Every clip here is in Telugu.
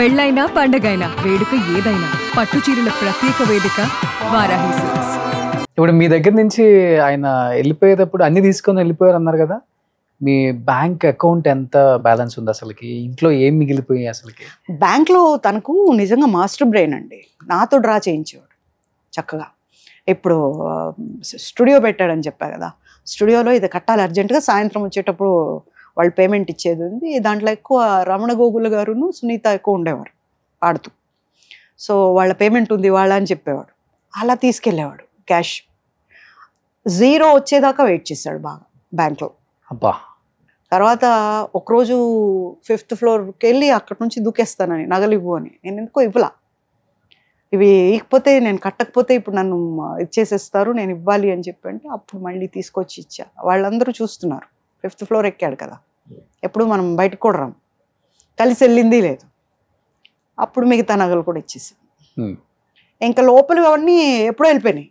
పెళ్ళైనా పండగైనా వేడుక ఏదైనా పట్టు చీరల ప్రత్యేక వేదిక వారాహి సిల్క్స్. ఇప్పుడు మీ దగ్గర నుంచి ఆయన వెళ్ళిపోయేటప్పుడు అన్ని తీసుకొని వెళ్ళిపోయారు అన్నారు కదా, మీ బ్యాంక్ అకౌంట్ ఎంత బ్యాలెన్స్ ఉంది అసలుకి, ఇంట్లో ఏం మిగిలిపోయాయి అసలుకి? బ్యాంక్లో తనకు నిజంగా మాస్టర్ బ్రెయిన్ అండి. నాతో డ్రా చేయించేవాడు చక్కగా. ఇప్పుడు స్టూడియో పెట్టాడని చెప్పా కదా, స్టూడియోలో ఇది కట్టాలి అర్జెంటుగా, సాయంత్రం వచ్చేటప్పుడు వాళ్ళు పేమెంట్ ఇచ్చేది ఉంది. దాంట్లో ఎక్కువ రమణ గోగుల గారును సునీత ఎక్కువ ఉండేవారు ఆడుతూ. సో వాళ్ళ పేమెంట్ ఉంది వాళ్ళ అని చెప్పేవాడు. అలా తీసుకెళ్ళేవాడు క్యాష్. 0 వచ్చేదాకా వెయిట్ చేశాడు బాగా బ్యాంక్లో. అబ్బా. తర్వాత ఒకరోజు 5th ఫ్లోర్కి వెళ్ళి అక్కడి నుంచి దూకేస్తానని, నగలు ఇవ్వు అని. నేను ఎందుకో ఇవ్వలా, ఇవి ఇకపోతే నేను కట్టకపోతే ఇప్పుడు నన్ను ఇచ్చేసేస్తారు, నేను ఇవ్వాలి అని చెప్పి అంటే అప్పుడు మళ్ళీ తీసుకొచ్చి ఇచ్చా. వాళ్ళందరూ చూస్తున్నారు, 5th ఫ్లోర్ ఎక్కాడు కదా, ఎప్పుడు మనం బయటకు కూడా రాము, కలిసి వెళ్ళింది లేదు. అప్పుడు మిగతా నగలు కూడా ఇచ్చేసాను. ఇంకా లోపల అవన్నీ ఎప్పుడో వెళ్ళిపోయినాయి,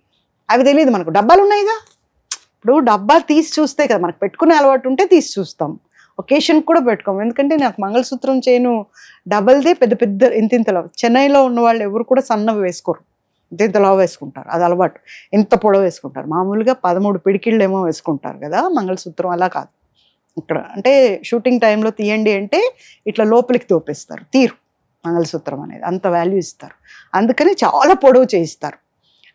అవి తెలియదు మనకు. డబ్బాలు ఉన్నాయిగా, ఇప్పుడు డబ్బా తీసి చూస్తే కదా మనకు, పెట్టుకునే అలవాటు ఉంటే తీసి చూస్తాం, ఒకేషన్ కూడా పెట్టుకోము. ఎందుకంటే నాకు మంగళసూత్రం చైను డబల్దే, పెద్ద పెద్ద ఇంతింతలో. చెన్నైలో ఉన్న వాళ్ళు ఎవరు కూడా సన్నవి వేసుకోరు, ఇంతింతలో వేసుకుంటారు, అది అలవాటు. ఇంత పొడవు వేసుకుంటారు. మామూలుగా 13 పిడికిళ్ళు ఏమో వేసుకుంటారు కదా మంగళసూత్రం, అలా కాదు ఇక్కడ. అంటే షూటింగ్ టైంలో తీయండి అంటే ఇట్లా లోపలికి తోపేస్తారు, తీరు మంగళసూత్రం అనేది, అంత వాల్యూ ఇస్తారు. అందుకని చాలా పొడవు చేయిస్తారు.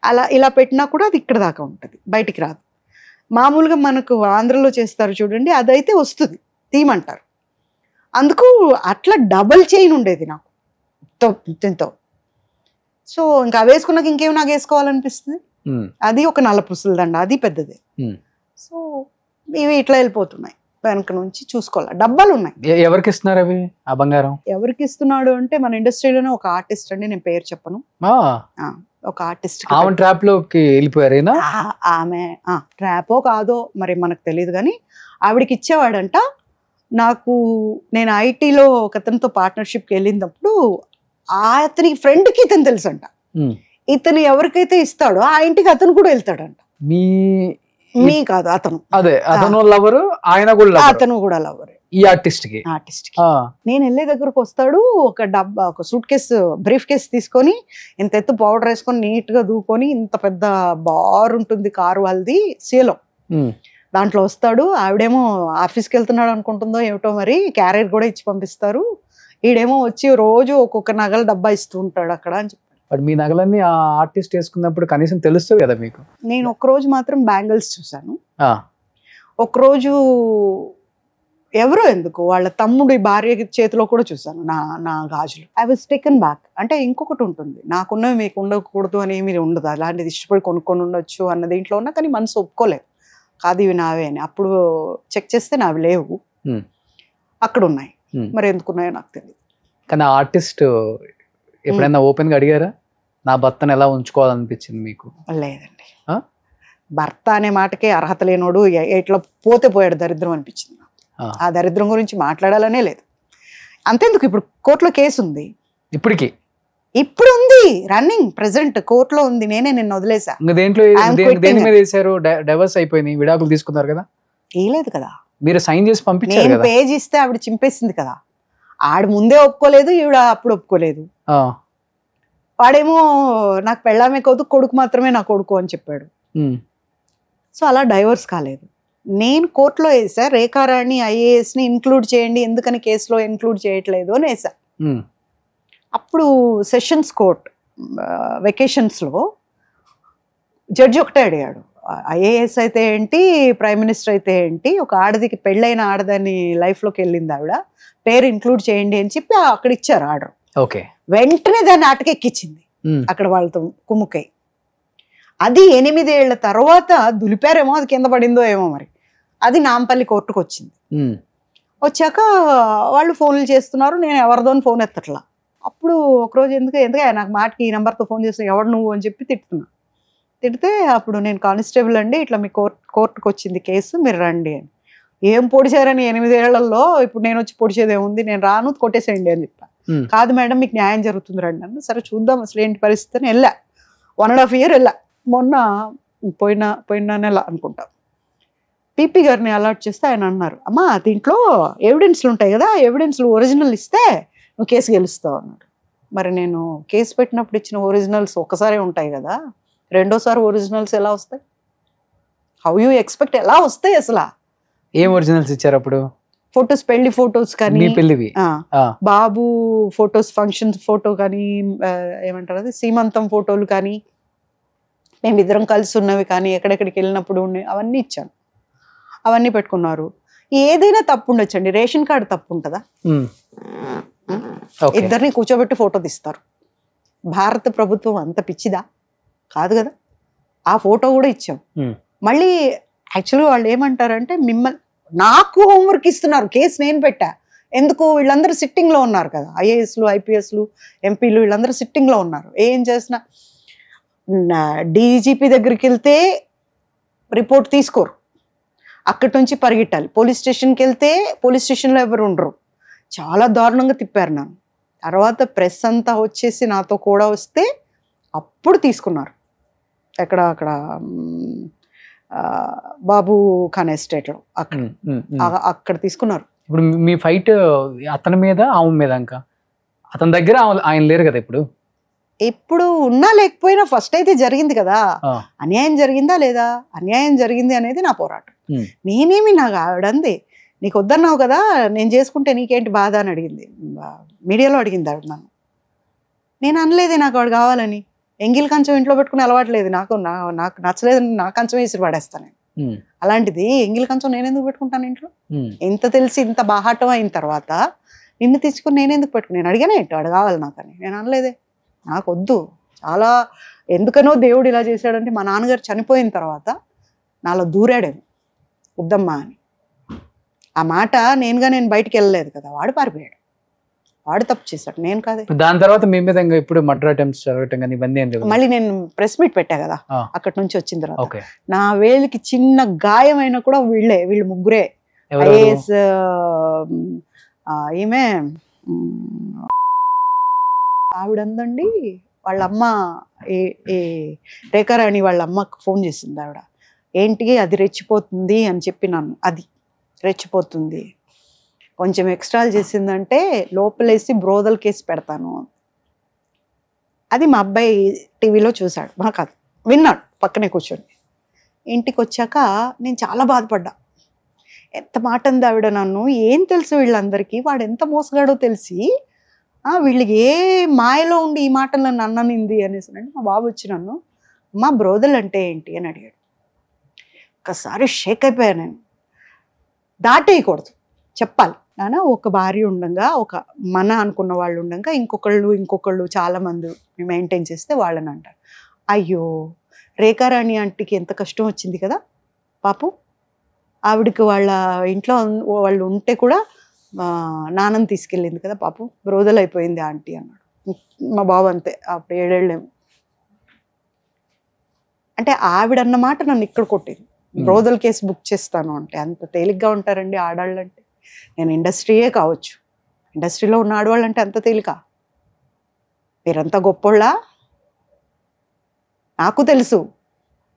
అలా ఇలా పెట్టినా కూడా అది ఇక్కడ దాకా ఉంటుంది, బయటికి రాదు. మామూలుగా మనకు ఆంధ్రలో చేస్తారు చూడండి, అదైతే వస్తుంది, తీయమంటారు. అందుకు అట్లా డబల్ చైన్ ఉండేది నాకు దీంతో. సో ఇంకా వేసుకున్నాక ఇంకేం నాకు వేసుకోవాలనిపిస్తుంది. అది ఒక నల్ల పుసల దండ, అది పెద్దదే. సో ఇవి ఇట్లా వెళ్ళిపోతున్నాయి, వెనక నుంచి చూసుకోవాలి. డబ్బాలు ఉన్నాయి. ఎవరికి ఇస్తున్నారు అవి, ఆ బంగారం? ఎవరికి ఇస్తున్నాడు అంటే మన ఇండస్ట్రీలోనే ఒక ఆర్టిస్ట్ అండి, నేను పేరు చెప్పను, ఒక ఆర్టిస్ట్. ఆమె ట్రాప్ లోకి వెళ్ళిపోయారేనా? ఆమె ట్రాపో కాదో మరి మనకు తెలియదు, కానీ ఆవిడకి ఇచ్చేవాడంట. నాకు నేను ఐటీలో ఒక అతనితో పార్ట్నర్షిప్కి వెళ్ళినప్పుడు అతనికి ఫ్రెండ్కి ఇతను తెలుసు అంట. ఇతను ఎవరికైతే ఇస్తాడో ఆ ఇంటికి అతను కూడా వెళ్తాడంట. మీ కాదు అతను, అదే అతను లవరు, ఆయన కూడా అతను కూడా లవర్ ఈ ఆర్టిస్ట్ కి. నేను వెళ్ళే దగ్గరకు వస్తాడు, ఒక డబ్బా, ఒక సూట్ కేసు, బ్రీఫ్ కేసు తీసుకొని, ఇంత ఎత్తు పౌడర్ వేసుకొని నీట్ గా దూకొని, ఇంత పెద్ద బార్ ఉంటుంది కారు వాళ్ళది సీలో, దాంట్లో వస్తాడు. ఆవిడేమో ఆఫీస్కి వెళ్తున్నాడు అనుకుంటుందో ఏమిటో మరి, క్యారియర్ కూడా ఇచ్చి పంపిస్తారు. ఈడేమో వచ్చి రోజు ఒక్కొక్క నగల డబ్బా ఇస్తూ ఉంటాడు అక్కడ అని చెప్పాడు. బట్ మీ నగలన్నీ ఆ ఆర్టిస్ట్ వేసుకున్నప్పుడు కనీసం తెలుస్తుంది కదా మీకు. నేను ఒక్కరోజు మాత్రం బ్యాంగిల్స్ చూసాను, ఒకరోజు ఎవరో ఎందుకు వాళ్ళ తమ్ముడి భార్య చేతిలో కూడా చూసాను నా గాజులు. I was taken back. అంటే ఇంకొకటి ఉంటుంది, నాకున్నవి మీకు ఉండకూడదు అని ఏమీ ఉండదు, అలాంటిది ఇష్టపడి కొనుక్కొని ఉండొచ్చు అన్న దీంట్లో ఉన్నా, కానీ మనసు ఒప్పుకోలేదు, కాదు ఇవి నావే అని. అప్పుడు చెక్ చేస్తే నావి లేవు, అక్కడ ఉన్నాయి, మరి ఎందుకున్నాయో నాకు తెలియదు. కానీ ఆర్టిస్ట్ ఎప్పుడైనా ఓపెన్ గా అడిగారా, నా భర్తను ఎలా ఉంచుకోవాలనిపించింది మీకు? లేదండి, భర్త అనే మాటకే అర్హత లేనోడు ఇట్లా పోతే పోయాడు దరిద్రం అనిపించింది. ఆ దరిద్రం గురించి మాట్లాడాలనే లేదు. అంతేందుకు, ఇప్పుడు కోర్టులో కేసు ఉంది, ఇప్పుడు ఉంది రన్నింగ్, ప్రెసెంట్ కోర్టులో ఉంది. నేనే నిన్న వదిలేసా. డైవర్స్ అయిపోయింది, విడాకులు తీసుకున్నారు కదా? ఏలేదు కదా, మీరు సైన్ చేసి పంపించారు కదా. పేజ్ ఇస్తే ఆవిడ చింపేసింది కదా. ఆడ ముందే ఒప్పుకోలేదు, ఈవిడ అప్పుడు ఒప్పుకోలేదు. వాడేమో నాకు పెళ్ళామే కాదు, కొడుకు మాత్రమే నా కొడుకు అని చెప్పాడు. సో అలా డైవర్స్ కాలేదు. నేను కోర్టులో వేసా, రేఖారాణి IAS-ని ఇంక్లూడ్ చేయండి, ఎందుకని కేసులో ఇంక్లూడ్ చేయట్లేదు అని వేసా. అప్పుడు సెషన్స్ కోర్ట్ వెకేషన్స్లో జడ్జి ఒకటే అడిగాడు, IAS అయితే ఏంటి, ప్రైమ్ మినిస్టర్ అయితే ఏంటి, ఒక ఆడదికి పెళ్ళైన ఆడదాని లైఫ్లోకి వెళ్ళింది ఆవిడ, పేరు ఇంక్లూడ్ చేయండి అని చెప్పి అక్కడ ఇచ్చారు ఆర్డర్. ఓకే, వెంటనే దాన్ని అటకెక్కించింది అక్కడ వాళ్ళతో కుమ్ముకై. అది 8 ఏళ్ల తర్వాత దులిపారేమో, అది కింద పడిందో ఏమో మరి, అది నాంపల్లి కోర్టుకు వచ్చింది. వచ్చాక వాళ్ళు ఫోన్లు చేస్తున్నారు, నేను ఎవరిదోని ఫోన్ ఎత్తట్లా. అప్పుడు ఒకరోజు ఎందుకే నాకు మాటకి ఈ నెంబర్తో ఫోన్ చేస్తున్నా, ఎవడు నువ్వు అని చెప్పి తిడితే అప్పుడు నేను కానిస్టేబుల్ అండి, ఇట్లా మీ కోర్టుకు వచ్చింది కేసు, మీరు రండి అని. ఏం పొడిచారని 8 ఏళ్లలో, ఇప్పుడు నేను వచ్చి పొడిచేది ఏముంది, నేను రాను, కొట్టేసేయండి అని చెప్పా. కాదు మేడం మీకు న్యాయం జరుగుతుంది రండి అన్న. సరే చూద్దాం అసలు ఏంటి పరిస్థితి అని వెళ్ళా. 1.5 year వెళ్ళా. మొన్న పోయిన నెల అనుకుంటా పీపీ గారిని అలర్ట్ చేస్తే ఆయన అన్నారు, అమ్మా దీంట్లో ఎవిడెన్స్లు ఉంటాయి కదా, ఎవిడెన్స్లు ఒరిజినల్ ఇస్తే నువ్వు కేసు గెలుస్తావు అన్నాడు. మరి నేను కేసు పెట్టినప్పుడు ఇచ్చిన ఒరిజినల్స్ ఒకసారి ఉంటాయి కదా, రెండోసారి ఒరిజినల్స్ ఎలా వస్తాయి? How you expect? ఎలా వస్తాయి అసలు? ఏం ఒరిజినల్స్ ఇచ్చారు అప్పుడు? ఫొటోస్, పెళ్లి ఫొటోస్ కానీ, మీ పెళ్లివి బాబు ఫొటోస్, ఫంక్షన్ ఫోటో కానీ, ఏమంటారు అది, సీమంతం ఫోటోలు కానీ, మేమిద్దరం కలిసి ఉన్నవి కానీ, ఎక్కడెక్కడికి వెళ్ళినప్పుడు అవన్నీ ఇచ్చాను. అవన్నీ పెట్టుకున్నారు. ఏదైనా తప్పు ఉండొచ్చండి. రేషన్ కార్డు తప్పు ఉంటుందా? ఇద్దరిని కూర్చోబెట్టి ఫోటో తీస్తారు. భారత ప్రభుత్వం అంత పిచ్చిదా? కాదు కదా. ఆ ఫోటో కూడా ఇచ్చాం. మళ్ళీ యాక్చువల్గా వాళ్ళు ఏమంటారంటే, మిమ్మల్ని నాకు హోంవర్క్ ఇస్తున్నారు. కేసు నేను పెట్టా. ఎందుకు? వీళ్ళందరూ సిట్టింగ్లో ఉన్నారు కదా, ఐఏఎస్లు, ఐపీఎస్లు, ఎంపీలు, వీళ్ళందరూ సిట్టింగ్లో ఉన్నారు. ఏం చేసినా డీజీపీ దగ్గరికి వెళ్తే రిపోర్ట్ తీసుకోరు, అక్కడి నుంచి పరిగెట్టాలి. పోలీస్ స్టేషన్కి వెళ్తే పోలీస్ స్టేషన్లో ఎవరు ఉండరు. చాలా దారుణంగా తిప్పారు నన్ను. తర్వాత ప్రెస్ అంతా వచ్చేసి నాతో కూడా వస్తే అప్పుడు తీసుకున్నారు. అక్కడ బాబు ఖాన్ ఎస్టేట్లో అక్కడ తీసుకున్నారు. ఇప్పుడు మీ ఫైట్ అతని మీద, ఆమె మీద, ఇంకా అతని దగ్గర ఆయన లేరు కదా ఇప్పుడు. ఇప్పుడు ఉన్నా లేకపోయినా ఫస్ట్ అయితే జరిగింది కదా. అన్యాయం జరిగిందా లేదా? అన్యాయం జరిగింది అనేది నా పోరాటం. నేనేమి, నాకు ఆవిడంది నీకు వద్దన్నావు కదా, నేను చేసుకుంటే నీకేంటి బాధ అని అడిగింది. మీడియాలో అడిగింది ఆవిడ నన్ను. నేను అనలేదే నాకు ఆవిడ కావాలని. ఎంగిల్ కంచం ఇంట్లో పెట్టుకుని అలవాట్లేదు నాకు. నాకు నచ్చలేదు, నా కంచం వేసి పడేస్తాను నేను. అలాంటిది ఎంగిల్ కంచం నేను ఎందుకు పెట్టుకుంటాను ఇంట్లో? ఇంత తెలిసి ఇంత బాహాటం అయిన తర్వాత నిన్ను తెచ్చుకుని నేను ఎందుకు పెట్టుకుని? నేను అడిగానే ఏంటో ఆవిడ కావాలి నాకని. నేను అనలేదే, నాకు వద్దు. చాలా ఎందుకనో దేవుడు ఇలా చేశాడంటే, మా నాన్నగారు చనిపోయిన తర్వాత నాలో దూరాడేమో వద్దమ్మా అని. ఆ మాట నేను బయటికి వెళ్ళలేదు కదా, వాడు పారిపోయాడు. వాడు తప్పు చేశాడు, నేను కాదే. దాని తర్వాత మీ మీద ఇప్పుడు మర్డర్ అటెంప్ట్స్ జరగటం కానీ ఇవన్నీ ఏం లేదు. మళ్ళీ నేను ప్రెస్ మీట్ పెట్టా కదా, అక్కడి నుంచి వచ్చిన తర్వాత నా వేలికి చిన్న గాయమైనా కూడా వీళ్ళు ముగ్గురే. ఐఏఎస్ ఈమె ఆవిడందండి, వాళ్ళ అమ్మ రేఖారాణి వాళ్ళ అమ్మకు ఫోన్ చేసింది ఆవిడ. ఏంటి అది రెచ్చిపోతుంది అని చెప్పి నన్ను, అది రెచ్చిపోతుంది కొంచెం ఎక్స్ట్రాలు చేసిందంటే లోపలేసి బ్రోదల్ కేసు పెడతాను. అది మా అబ్బాయి టీవీలో చూశాడు, మా కాదు విన్నాడు పక్కనే కూర్చొని. ఇంటికి వచ్చాక నేను చాలా బాధపడ్డా. ఎంత మాట అంది ఆవిడ నన్ను. ఏం తెలుసు వీళ్ళందరికీ, వాడు ఎంత మోసగాడో తెలిసి వీళ్ళకి ఏ మాయలో ఉండి ఈ మాటలు నన్ను అన్ననింది అనేసి అంటే, మా బాబు వచ్చి నన్ను మా బ్రోదల్ అంటే ఏంటి అని అడిగాడు. ఒకసారి షేక్ అయిపోయా నేను. దాటేయకూడదు, చెప్పాలి. నాన్న ఒక భార్య ఉండగా, ఒక మన అనుకున్న వాళ్ళు ఉండగా ఇంకొకళ్ళు చాలామంది మెయింటైన్ చేస్తే వాళ్ళని అంటారు. అయ్యో రేఖారాణి ఆంటీకి ఎంత కష్టం వచ్చింది కదా పాపం. ఆవిడకి వాళ్ళ ఇంట్లో వాళ్ళు ఉంటే కూడా నాన్నని తీసుకెళ్ళింది కదా పాపం, బ్రోదల్ అయిపోయింది ఆంటీ అన్నాడు. మా బాబు అంతే, అప్పుడు 7 ఏళ్ళేమో. అంటే ఆవిడన్నమాట నన్ను ఇక్కడ కొట్టింది. బ్రోదల్ కేసు బుక్ చేస్తాను అంటే అంత తేలిగ్గా ఉంటారండి ఆడవాళ్ళు అంటే? నేను ఇండస్ట్రీయే కావచ్చు, ఇండస్ట్రీలో ఉన్న ఆడవాళ్ళు అంటే అంత తేలిక? మీరంతా గొప్పోళ్ళా? నాకు తెలుసు,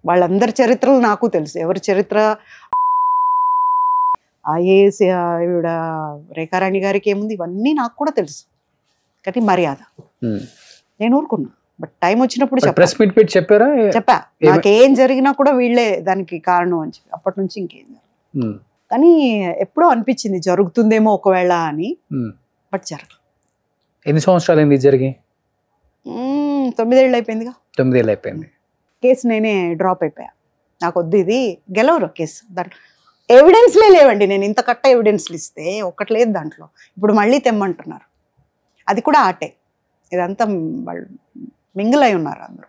వాళ్ళందరి చరిత్రలు నాకు తెలుసు. ఎవరి చరిత్ర ఐఏఎస్ ఈవిడ రేఖారాణి గారికి ఏముంది ఇవన్నీ నాకు కూడా తెలుసు. కానీ మర్యాద నేను ఊరుకున్నా. బట్ టైం వచ్చినప్పుడు చెప్పా, నాకేం జరిగినా కూడా వీళ్ళే దానికి కారణం అని చెప్పి అప్పటి నుంచి ఇంకేం జరగదు. కానీ ఎప్పుడో అనిపించింది జరుగుతుందేమో ఒకవేళ అని, బట్ జరగదు. ఎన్ని సంవత్సరాలు జరిగి? 9 ఏళ్ళు అయిపోయిందిగా. 9 ఏళ్ళు అయిపోయింది. కేసు నేనే డ్రాప్ అయిపోయా. నాకు వద్దు, ఇది గెలవరు కేసు. దాంట్లో ఎవిడెన్స్లే లేవండి. నేను ఇంత కట్ట ఎవిడెన్స్లు ఇస్తే ఒక్కటి లేదు దాంట్లో. ఇప్పుడు మళ్ళీ తెమ్మంటున్నారు, అది కూడా ఆటే. ఇదంతా వాళ్ళు మింగిల్ అయి ఉన్నారు అందరూ.